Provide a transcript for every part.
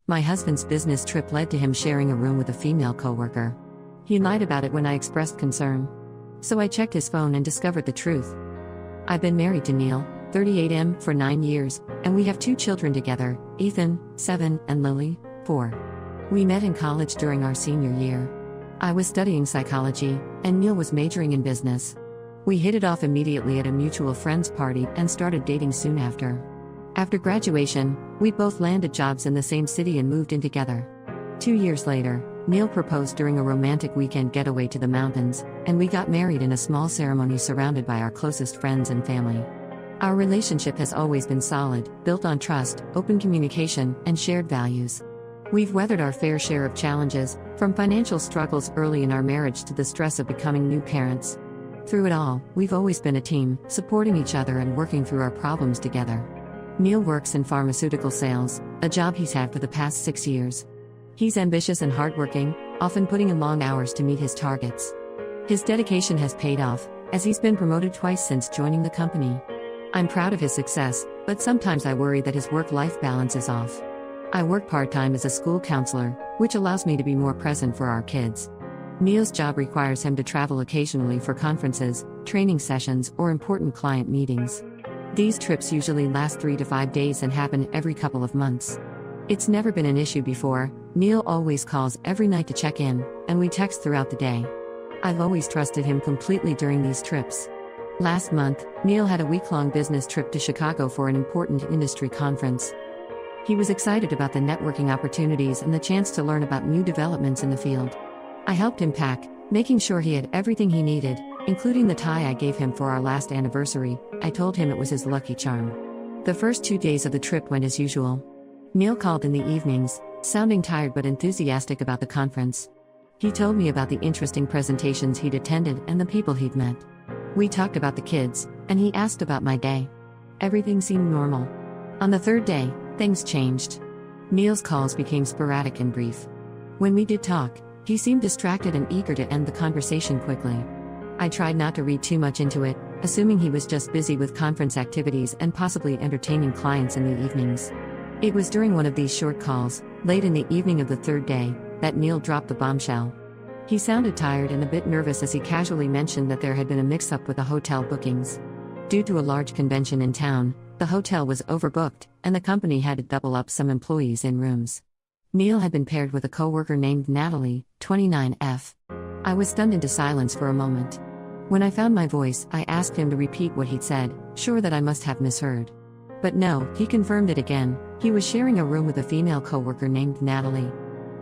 My husband's business trip led to him sharing a room with a female coworker. He lied about it when I expressed concern. So I checked his phone and discovered the truth. I've been married to Neil, 38M, for 9 years, and we have 2 children together, Ethan, 7, and Lily, 4. We met in college during our senior year. I was studying psychology, and Neil was majoring in business. We hit it off immediately at a mutual friend's party and started dating soon after. After graduation, we both landed jobs in the same city and moved in together. 2 years later, Neil proposed during a romantic weekend getaway to the mountains, and we got married in a small ceremony surrounded by our closest friends and family. Our relationship has always been solid, built on trust, open communication, and shared values. We've weathered our fair share of challenges, from financial struggles early in our marriage to the stress of becoming new parents. Through it all, we've always been a team, supporting each other and working through our problems together. Neil works in pharmaceutical sales, a job he's had for the past 6 years. He's ambitious and hardworking, often putting in long hours to meet his targets. His dedication has paid off, as he's been promoted twice since joining the company. I'm proud of his success, but sometimes I worry that his work-life balance is off. I work part-time as a school counselor, which allows me to be more present for our kids. Neil's job requires him to travel occasionally for conferences, training sessions, or important client meetings. These trips usually last 3 to 5 days and happen every couple of months. It's never been an issue before. Neil always calls every night to check in, and we text throughout the day. I've always trusted him completely during these trips. Last month, Neil had a week-long business trip to Chicago for an important industry conference. He was excited about the networking opportunities and the chance to learn about new developments in the field. I helped him pack, making sure he had everything he needed, including the tie I gave him for our last anniversary. I told him it was his lucky charm. The first 2 days of the trip went as usual. Neil called in the evenings, sounding tired but enthusiastic about the conference. He told me about the interesting presentations he'd attended and the people he'd met. We talked about the kids, and he asked about my day. Everything seemed normal. On the 3rd day, things changed. Neil's calls became sporadic and brief. When we did talk, he seemed distracted and eager to end the conversation quickly. I tried not to read too much into it, assuming he was just busy with conference activities and possibly entertaining clients in the evenings. It was during one of these short calls, late in the evening of the 3rd day, that Neil dropped the bombshell. He sounded tired and a bit nervous as he casually mentioned that there had been a mix-up with the hotel bookings. Due to a large convention in town, the hotel was overbooked, and the company had to double up some employees in rooms. Neil had been paired with a coworker named Natalie, 29F. I was stunned into silence for a moment. When I found my voice, I asked him to repeat what he'd said, sure that I must have misheard. But no, he confirmed it again. He was sharing a room with a female coworker named Natalie.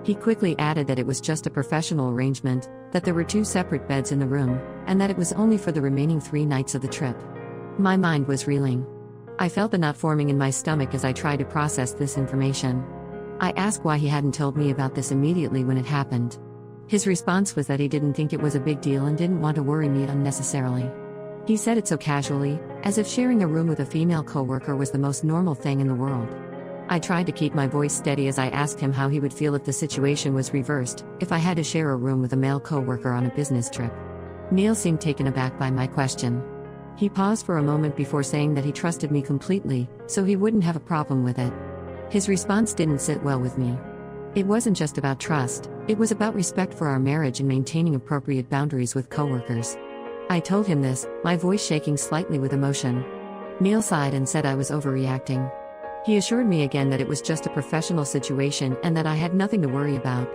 He quickly added that it was just a professional arrangement, that there were 2 separate beds in the room, and that it was only for the remaining 3 nights of the trip. My mind was reeling. I felt a knot forming in my stomach as I tried to process this information. I asked why he hadn't told me about this immediately when it happened. His response was that he didn't think it was a big deal and didn't want to worry me unnecessarily. He said it so casually, as if sharing a room with a female coworker was the most normal thing in the world. I tried to keep my voice steady as I asked him how he would feel if the situation was reversed, if I had to share a room with a male coworker on a business trip. Neil seemed taken aback by my question. He paused for a moment before saying that he trusted me completely, so he wouldn't have a problem with it. His response didn't sit well with me. It wasn't just about trust, it was about respect for our marriage and maintaining appropriate boundaries with coworkers. I told him this, my voice shaking slightly with emotion. Neil sighed and said I was overreacting. He assured me again that it was just a professional situation and that I had nothing to worry about.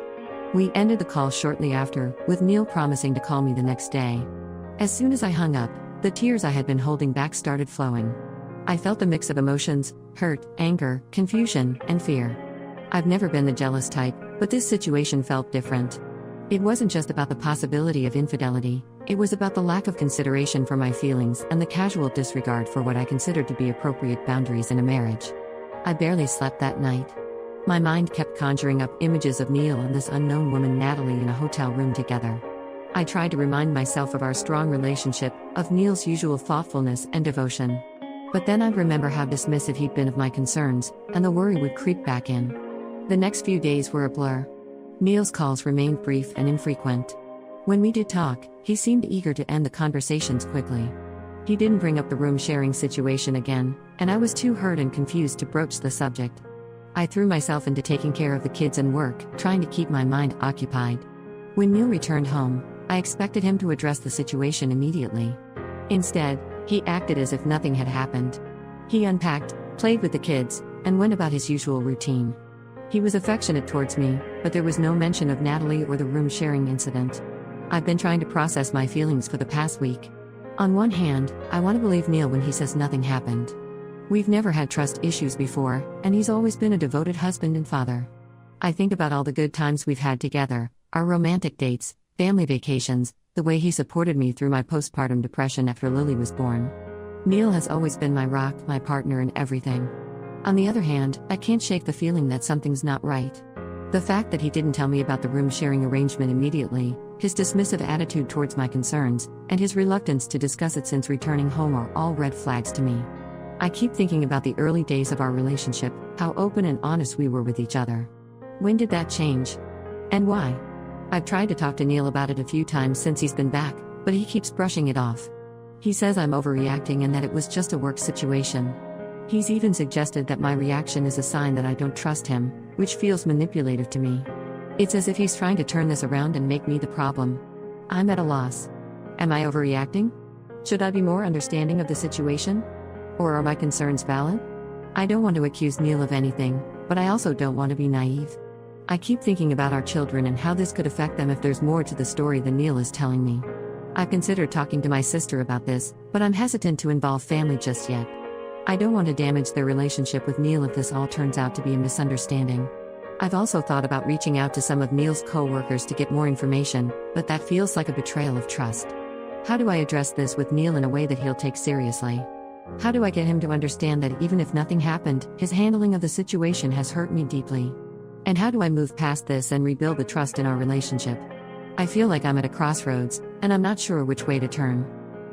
We ended the call shortly after, with Neil promising to call me the next day. As soon as I hung up, the tears I had been holding back started flowing. I felt a mix of emotions: hurt, anger, confusion, and fear. I've never been the jealous type, but this situation felt different. It wasn't just about the possibility of infidelity, it was about the lack of consideration for my feelings and the casual disregard for what I considered to be appropriate boundaries in a marriage. I barely slept that night. My mind kept conjuring up images of Neil and this unknown woman Natalie in a hotel room together. I tried to remind myself of our strong relationship, of Neil's usual thoughtfulness and devotion. But then I'd remember how dismissive he'd been of my concerns, and the worry would creep back in. The next few days were a blur. Neil's calls remained brief and infrequent. When we did talk, he seemed eager to end the conversations quickly. He didn't bring up the room sharing situation again, and I was too hurt and confused to broach the subject. I threw myself into taking care of the kids and work, trying to keep my mind occupied. When Neil returned home, I expected him to address the situation immediately. Instead, he acted as if nothing had happened. He unpacked, played with the kids, and went about his usual routine. He was affectionate towards me, but there was no mention of Natalie or the room sharing incident. I've been trying to process my feelings for the past week. On one hand, I want to believe Neil when he says nothing happened. We've never had trust issues before, and he's always been a devoted husband and father. I think about all the good times we've had together, our romantic dates, family vacations, the way he supported me through my postpartum depression after Lily was born. Neil has always been my rock, my partner in everything. On the other hand, I can't shake the feeling that something's not right. The fact that he didn't tell me about the room sharing arrangement immediately, his dismissive attitude towards my concerns, and his reluctance to discuss it since returning home are all red flags to me. I keep thinking about the early days of our relationship, how open and honest we were with each other. When did that change? And why? I've tried to talk to Neil about it a few times since he's been back, but he keeps brushing it off. He says I'm overreacting and that it was just a work situation. He's even suggested that my reaction is a sign that I don't trust him, which feels manipulative to me. It's as if he's trying to turn this around and make me the problem. I'm at a loss. Am I overreacting? Should I be more understanding of the situation? Or are my concerns valid? I don't want to accuse Neil of anything, but I also don't want to be naive. I keep thinking about our children and how this could affect them if there's more to the story than Neil is telling me. I've considered talking to my sister about this, but I'm hesitant to involve family just yet. I don't want to damage their relationship with Neil if this all turns out to be a misunderstanding. I've also thought about reaching out to some of Neil's co-workers to get more information, but that feels like a betrayal of trust. How do I address this with Neil in a way that he'll take seriously? How do I get him to understand that even if nothing happened, his handling of the situation has hurt me deeply? And how do I move past this and rebuild the trust in our relationship? I feel like I'm at a crossroads, and I'm not sure which way to turn.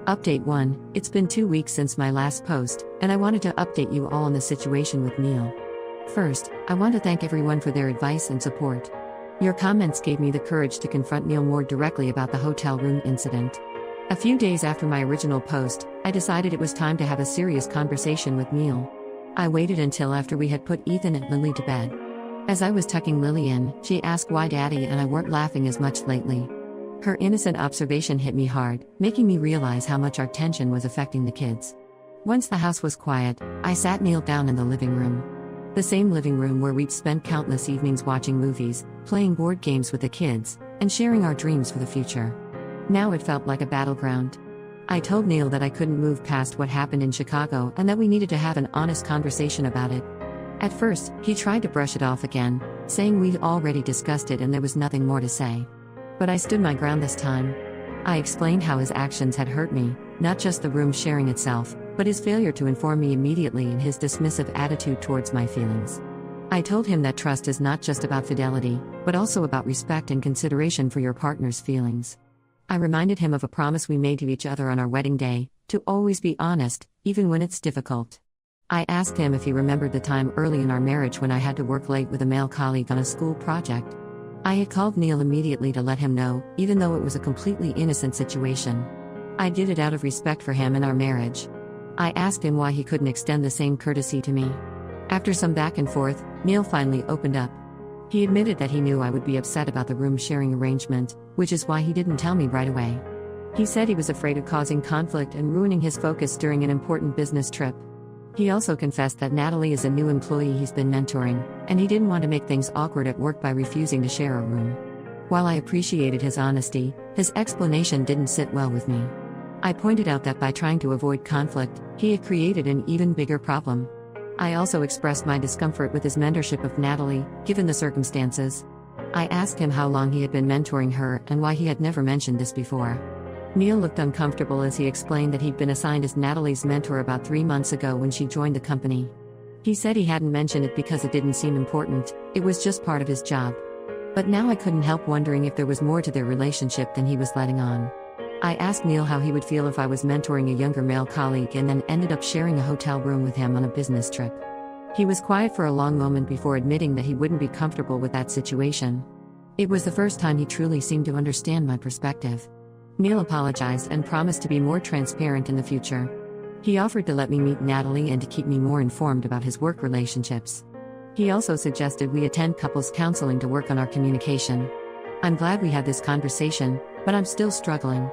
Update 1, it's been 2 weeks since my last post, and I wanted to update you all on the situation with Neil. First, I want to thank everyone for their advice and support. Your comments gave me the courage to confront Neil more directly about the hotel room incident. A few days after my original post, I decided it was time to have a serious conversation with Neil. I waited until after we had put Ethan and Lily to bed. As I was tucking Lily in, she asked why Daddy and I weren't laughing as much lately. Her innocent observation hit me hard, making me realize how much our tension was affecting the kids. Once the house was quiet, I sat Neil down in the living room. The same living room where we'd spent countless evenings watching movies, playing board games with the kids, and sharing our dreams for the future. Now it felt like a battleground. I told Neil that I couldn't move past what happened in Chicago and that we needed to have an honest conversation about it. At first, he tried to brush it off again, saying we'd already discussed it and there was nothing more to say. But I stood my ground this time. I explained how his actions had hurt me, not just the room sharing itself, but his failure to inform me immediately and his dismissive attitude towards my feelings. I told him that trust is not just about fidelity, but also about respect and consideration for your partner's feelings. I reminded him of a promise we made to each other on our wedding day, to always be honest, even when it's difficult. I asked him if he remembered the time early in our marriage when I had to work late with a male colleague on a school project. I had called Neil immediately to let him know, even though it was a completely innocent situation. I did it out of respect for him and our marriage. I asked him why he couldn't extend the same courtesy to me. After some back and forth, Neil finally opened up. He admitted that he knew I would be upset about the room sharing arrangement, which is why he didn't tell me right away. He said he was afraid of causing conflict and ruining his focus during an important business trip. He also confessed that Natalie is a new employee he's been mentoring, and he didn't want to make things awkward at work by refusing to share a room. While I appreciated his honesty, his explanation didn't sit well with me. I pointed out that by trying to avoid conflict, he had created an even bigger problem. I also expressed my discomfort with his mentorship of Natalie, given the circumstances. I asked him how long he had been mentoring her and why he had never mentioned this before. Neil looked uncomfortable as he explained that he'd been assigned as Natalie's mentor about 3 months ago when she joined the company. He said he hadn't mentioned it because it didn't seem important, it was just part of his job. But now I couldn't help wondering if there was more to their relationship than he was letting on. I asked Neil how he would feel if I was mentoring a younger male colleague and then ended up sharing a hotel room with him on a business trip. He was quiet for a long moment before admitting that he wouldn't be comfortable with that situation. It was the first time he truly seemed to understand my perspective. Neil apologized and promised to be more transparent in the future. He offered to let me meet Natalie and to keep me more informed about his work relationships. He also suggested we attend couples counseling to work on our communication. I'm glad we had this conversation, but I'm still struggling.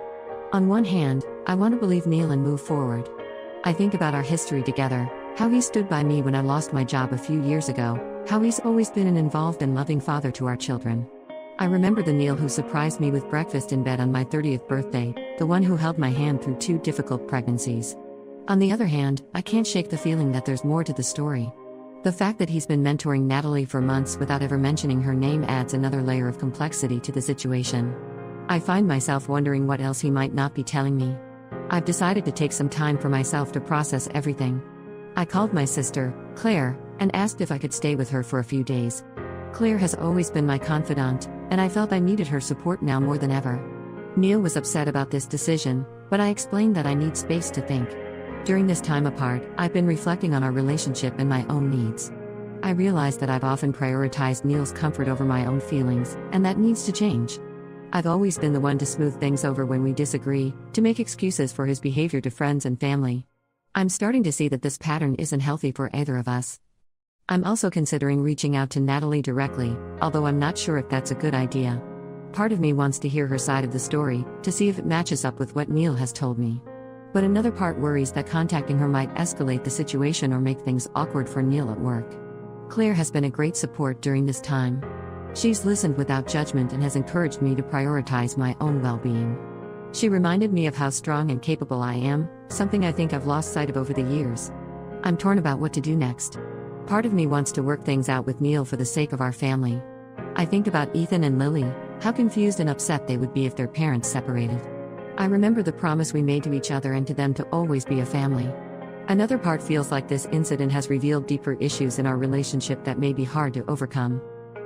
On one hand, I want to believe Neil and move forward. I think about our history together, how he stood by me when I lost my job a few years ago, how he's always been an involved and loving father to our children. I remember the Neil who surprised me with breakfast in bed on my 30th birthday, the one who held my hand through 2 difficult pregnancies. On the other hand, I can't shake the feeling that there's more to the story. The fact that he's been mentoring Natalie for months without ever mentioning her name adds another layer of complexity to the situation. I find myself wondering what else he might not be telling me. I've decided to take some time for myself to process everything. I called my sister, Claire, and asked if I could stay with her for a few days. Claire has always been my confidant, and I felt I needed her support now more than ever. Neil was upset about this decision, but I explained that I need space to think. During this time apart, I've been reflecting on our relationship and my own needs. I realized that I've often prioritized Neil's comfort over my own feelings, and that needs to change. I've always been the one to smooth things over when we disagree, to make excuses for his behavior to friends and family. I'm starting to see that this pattern isn't healthy for either of us. I'm also considering reaching out to Natalie directly, although I'm not sure if that's a good idea. Part of me wants to hear her side of the story, to see if it matches up with what Neil has told me. But another part worries that contacting her might escalate the situation or make things awkward for Neil at work. Claire has been a great support during this time. She's listened without judgment and has encouraged me to prioritize my own well-being. She reminded me of how strong and capable I am, something I think I've lost sight of over the years. I'm torn about what to do next. Part of me wants to work things out with Neil for the sake of our family. I think about Ethan and Lily, how confused and upset they would be if their parents separated. I remember the promise we made to each other and to them to always be a family. Another part feels like this incident has revealed deeper issues in our relationship that may be hard to overcome.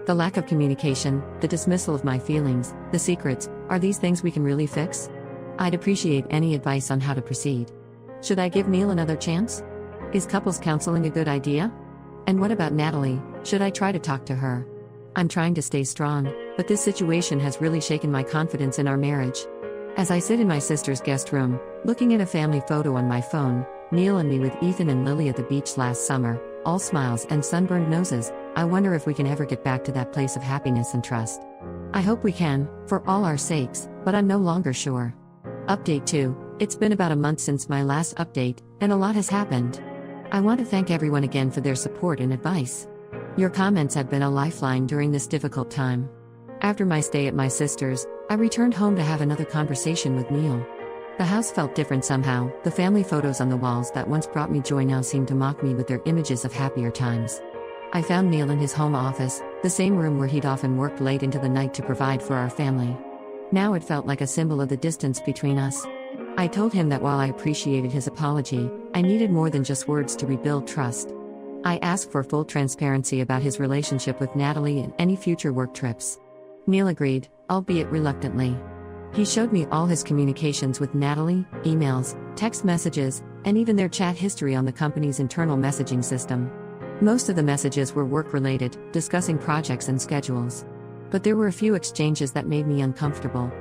The lack of communication, the dismissal of my feelings, the secrets, are these things we can really fix? I'd appreciate any advice on how to proceed. Should I give Neil another chance? Is couples counseling a good idea? And what about Natalie? Should I try to talk to her? I'm trying to stay strong, but this situation has really shaken my confidence in our marriage. As I sit in my sister's guest room, looking at a family photo on my phone, Neil and me with Ethan and Lily at the beach last summer, all smiles and sunburned noses, I wonder if we can ever get back to that place of happiness and trust. I hope we can, for all our sakes, but I'm no longer sure. Update 2. It's been about a month since my last update, and a lot has happened. I want to thank everyone again for their support and advice. Your comments have been a lifeline during this difficult time. After my stay at my sister's, I returned home to have another conversation with Neil. The house felt different somehow. The family photos on the walls that once brought me joy now seemed to mock me with their images of happier times. I found Neil in his home office, the same room where he'd often worked late into the night to provide for our family. Now it felt like a symbol of the distance between us. I told him that while I appreciated his apology, I needed more than just words to rebuild trust. I asked for full transparency about his relationship with Natalie and any future work trips. Neil agreed, albeit reluctantly. He showed me all his communications with Natalie, emails, text messages, and even their chat history on the company's internal messaging system. Most of the messages were work-related, discussing projects and schedules. But there were a few exchanges that made me uncomfortable.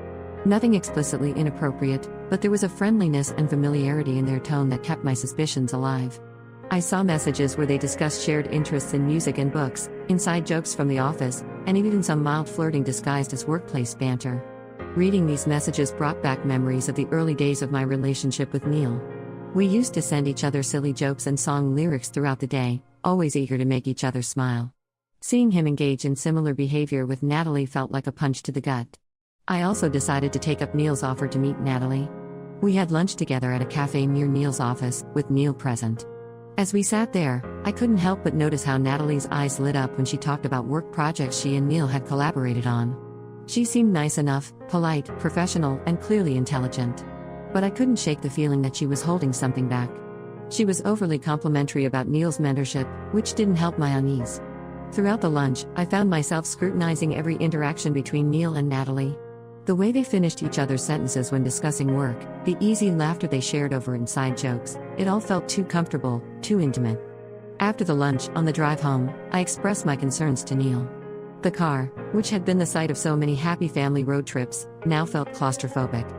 Nothing explicitly inappropriate, but there was a friendliness and familiarity in their tone that kept my suspicions alive. I saw messages where they discussed shared interests in music and books, inside jokes from the office, and even some mild flirting disguised as workplace banter. Reading these messages brought back memories of the early days of my relationship with Neil. We used to send each other silly jokes and song lyrics throughout the day, always eager to make each other smile. Seeing him engage in similar behavior with Natalie felt like a punch to the gut. I also decided to take up Neil's offer to meet Natalie. We had lunch together at a cafe near Neil's office, with Neil present. As we sat there, I couldn't help but notice how Natalie's eyes lit up when she talked about work projects she and Neil had collaborated on. She seemed nice enough, polite, professional, and clearly intelligent. But I couldn't shake the feeling that she was holding something back. She was overly complimentary about Neil's mentorship, which didn't help my unease. Throughout the lunch, I found myself scrutinizing every interaction between Neil and Natalie. The way they finished each other's sentences when discussing work, the easy laughter they shared over inside jokes, it all felt too comfortable, too intimate. After the lunch, on the drive home, I expressed my concerns to Neil. The car, which had been the site of so many happy family road trips, now felt claustrophobic.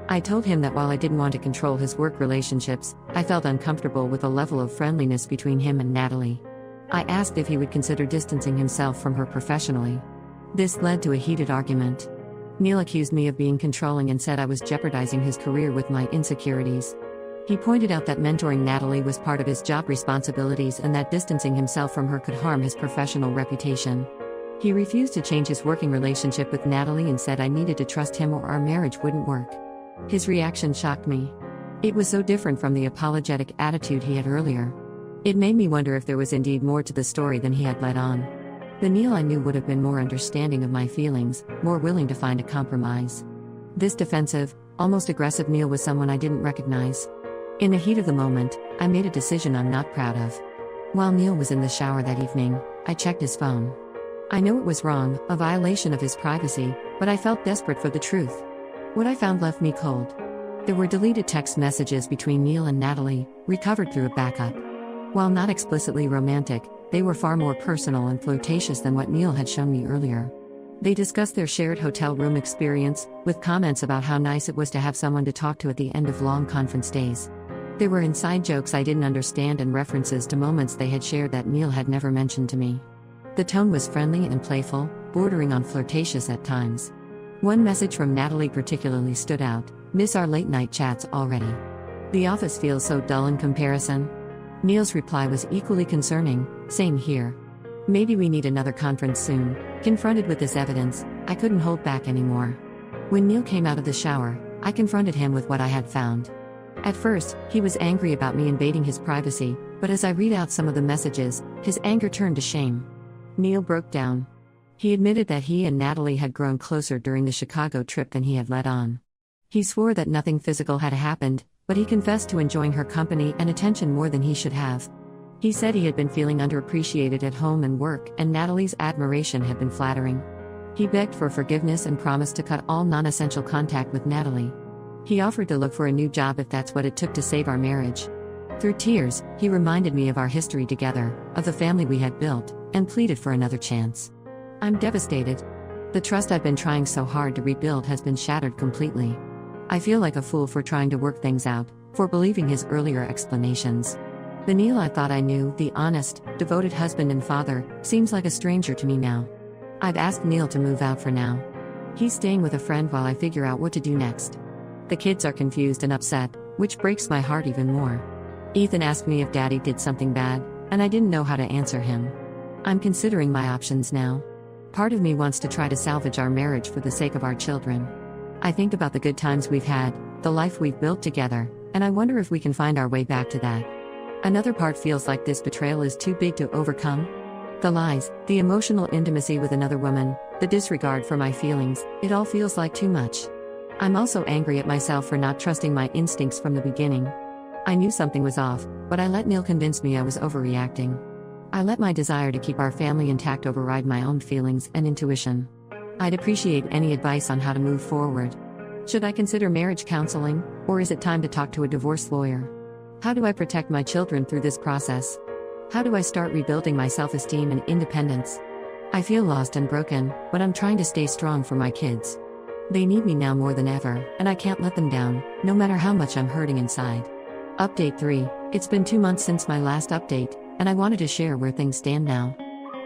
I told him that while I didn't want to control his work relationships, I felt uncomfortable with the level of friendliness between him and Natalie. I asked if he would consider distancing himself from her professionally. This led to a heated argument. Neil accused me of being controlling and said I was jeopardizing his career with my insecurities. He pointed out that mentoring Natalie was part of his job responsibilities and that distancing himself from her could harm his professional reputation. He refused to change his working relationship with Natalie and said I needed to trust him or our marriage wouldn't work. His reaction shocked me. It was so different from the apologetic attitude he had earlier. It made me wonder if there was indeed more to the story than he had let on. The Neil I knew would have been more understanding of my feelings, more willing to find a compromise. This defensive, almost aggressive Neil was someone I didn't recognize. In the heat of the moment, I made a decision I'm not proud of. While Neil was in the shower that evening, I checked his phone. I know it was wrong, a violation of his privacy, but I felt desperate for the truth. What I found left me cold. There were deleted text messages between Neil and Natalie, recovered through a backup. While not explicitly romantic, they were far more personal and flirtatious than what Neil had shown me earlier. They discussed their shared hotel room experience, with comments about how nice it was to have someone to talk to at the end of long conference days. There were inside jokes I didn't understand and references to moments they had shared that Neil had never mentioned to me. The tone was friendly and playful, bordering on flirtatious at times. One message from Natalie particularly stood out: "Miss our late night chats already. The office feels so dull in comparison." Neil's reply was equally concerning: "Same here. Maybe we need another conference soon." Confronted with this evidence, I couldn't hold back anymore. When Neil came out of the shower, I confronted him with what I had found. At first, he was angry about me invading his privacy, but as I read out some of the messages, his anger turned to shame. Neil broke down. He admitted that he and Natalie had grown closer during the Chicago trip than he had let on. He swore that nothing physical had happened, but he confessed to enjoying her company and attention more than he should have. He said he had been feeling underappreciated at home and work, and Natalie's admiration had been flattering. He begged for forgiveness and promised to cut all non-essential contact with Natalie. He offered to look for a new job if that's what it took to save our marriage. Through tears, he reminded me of our history together, of the family we had built, and pleaded for another chance. I'm devastated. The trust I've been trying so hard to rebuild has been shattered completely. I feel like a fool for trying to work things out, for believing his earlier explanations. The Neil I thought I knew, the honest, devoted husband and father, seems like a stranger to me now. I've asked Neil to move out for now. He's staying with a friend while I figure out what to do next. The kids are confused and upset, which breaks my heart even more. Ethan asked me if Daddy did something bad, and I didn't know how to answer him. I'm considering my options now. Part of me wants to try to salvage our marriage for the sake of our children. I think about the good times we've had, the life we've built together, and I wonder if we can find our way back to that. Another part feels like this betrayal is too big to overcome. The lies, the emotional intimacy with another woman, the disregard for my feelings, it all feels like too much. I'm also angry at myself for not trusting my instincts from the beginning. I knew something was off, but I let Neil convince me I was overreacting. I let my desire to keep our family intact override my own feelings and intuition. I'd appreciate any advice on how to move forward. Should I consider marriage counseling, or is it time to talk to a divorce lawyer? How do I protect my children through this process? How do I start rebuilding my self-esteem and independence? I feel lost and broken, but I'm trying to stay strong for my kids. They need me now more than ever, and I can't let them down, no matter how much I'm hurting inside. Update 3. It's been 2 months since my last update, and I wanted to share where things stand now.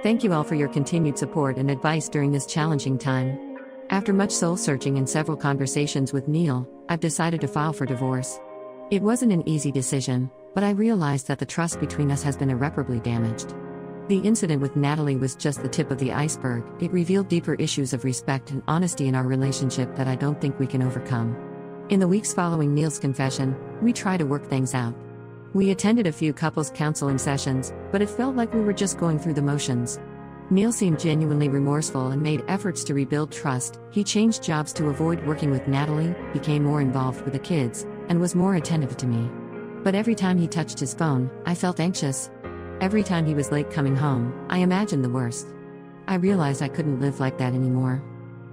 Thank you all for your continued support and advice during this challenging time. After much soul-searching and several conversations with Neil, I've decided to file for divorce. It wasn't an easy decision, but I realized that the trust between us has been irreparably damaged. The incident with Natalie was just the tip of the iceberg. It revealed deeper issues of respect and honesty in our relationship that I don't think we can overcome. In the weeks following Neil's confession, we tried to work things out. We attended a few couples counseling sessions, but it felt like we were just going through the motions. Neil seemed genuinely remorseful and made efforts to rebuild trust. He changed jobs to avoid working with Natalie, became more involved with the kids, and was more attentive to me. But every time he touched his phone, I felt anxious. Every time he was late coming home, I imagined the worst. I realized I couldn't live like that anymore.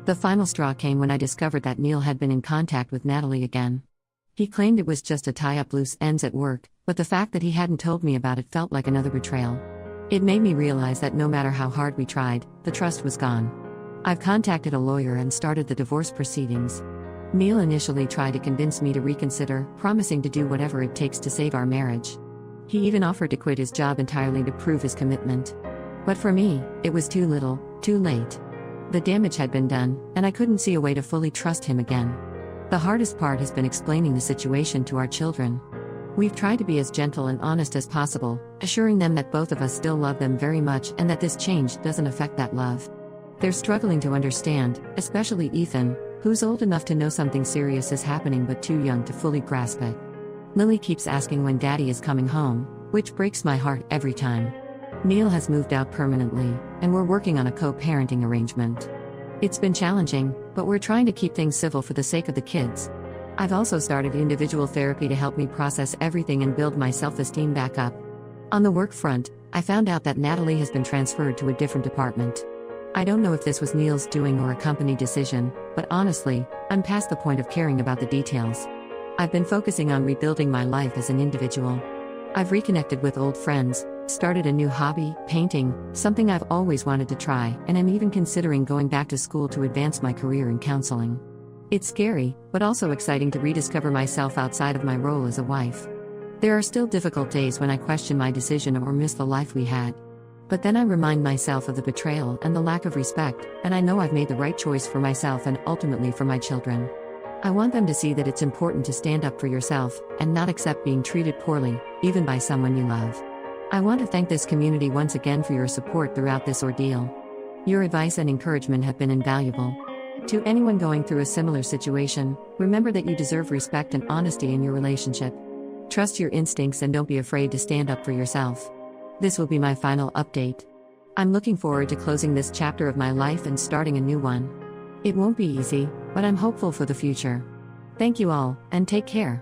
The final straw came when I discovered that Neil had been in contact with Natalie again. He claimed it was just to tie up loose ends at work, but the fact that he hadn't told me about it felt like another betrayal. It made me realize that no matter how hard we tried, the trust was gone. I've contacted a lawyer and started the divorce proceedings. Neil initially tried to convince me to reconsider, promising to do whatever it takes to save our marriage. He even offered to quit his job entirely to prove his commitment. But for me, it was too little, too late. The damage had been done, and I couldn't see a way to fully trust him again. The hardest part has been explaining the situation to our children. We've tried to be as gentle and honest as possible, assuring them that both of us still love them very much and that this change doesn't affect that love. They're struggling to understand, especially Ethan, who's old enough to know something serious is happening but too young to fully grasp it. Lily keeps asking when Daddy is coming home, which breaks my heart every time. Neil has moved out permanently, and we're working on a co-parenting arrangement. It's been challenging, but we're trying to keep things civil for the sake of the kids. I've also started individual therapy to help me process everything and build my self-esteem back up. On the work front, I found out that Natalie has been transferred to a different department. I don't know if this was Neil's doing or a company decision, but honestly, I'm past the point of caring about the details. I've been focusing on rebuilding my life as an individual. I've reconnected with old friends, started a new hobby, painting, something I've always wanted to try, and I'm even considering going back to school to advance my career in counseling. It's scary, but also exciting to rediscover myself outside of my role as a wife. There are still difficult days when I question my decision or miss the life we had. But then I remind myself of the betrayal and the lack of respect, and I know I've made the right choice for myself and ultimately for my children. I want them to see that it's important to stand up for yourself, and not accept being treated poorly, even by someone you love. I want to thank this community once again for your support throughout this ordeal. Your advice and encouragement have been invaluable. To anyone going through a similar situation, remember that you deserve respect and honesty in your relationship. Trust your instincts and don't be afraid to stand up for yourself. This will be my final update. I'm looking forward to closing this chapter of my life and starting a new one. It won't be easy, but I'm hopeful for the future. Thank you all, and take care.